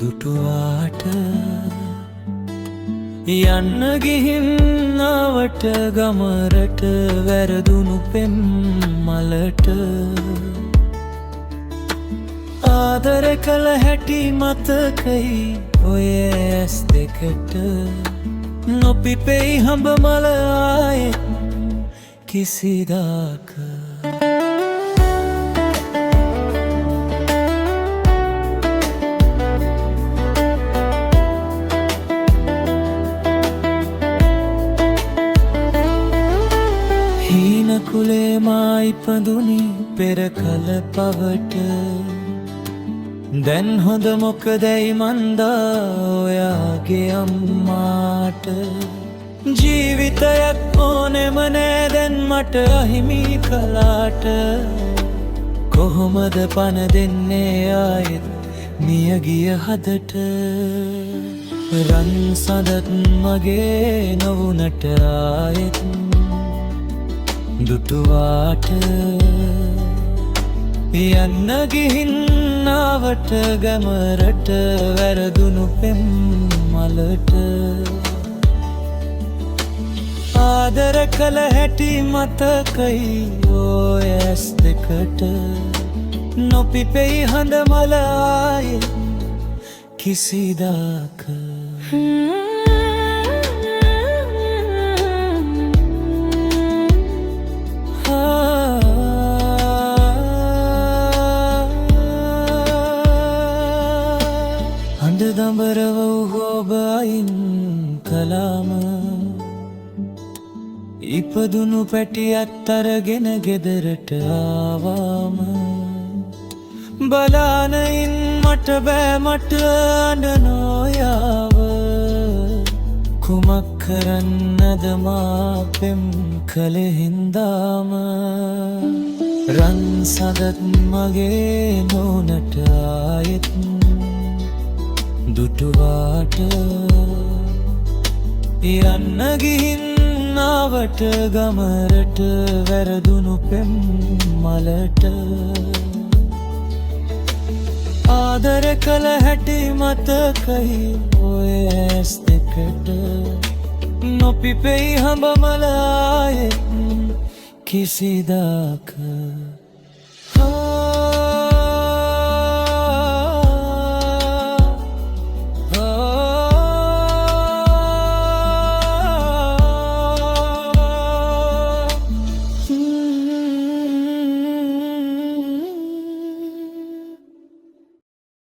දුටුවාට යන්න ගිහින් ආවට ගමරට වැරදුණු පෙම් මලට ආදර කළ හැටි මතකයි ඔය ඇස් දෙකට නොපිපෙයි හඹ මල ආයෙත් කිසිදාක හීන කුලේ මා ඉපදුනි පෙර කල පවට දැන් හොඳ මොකදැයි මන්දා ඔයාගේ අම්මාට ජීවිතයක් ඕනෙම නෑ දැන් මට අහිමි කලාට කොහොමද පන දෙන්නේ ආයෙත් මියගිය හදට රන් සඳත් මගේ නොවුනට ආයෙත් දුටුවාට යන්න ගිහින් ආවට ගමරට වැරදුණු පෙම් මලට ආදර කළ හැටි මතකයි ඔය ඇස් දෙකට නොපිපෙයි හඳ මල ආයෙත් කිසිදාක දඹරව හොබයින් කලාම ඉපදුණු පැටියත් අරගෙන ගෙදරට ආවාම බලානයින් මට බෑ මට අඬනොයාව කුමක් කරන්නද මා පෙම් කළේ හින්දාම රන් සඳත් මගේ නොනට ආයෙත් දුටුවාට යන්න ගිහින් ආවට ගමරට වැරදුණු පෙම් මලට ආදර කළ හැටි මතකයි ඔය ඇස් දෙකට නොපිපෙයි හඹ මල ආයෙත් කිසිදාක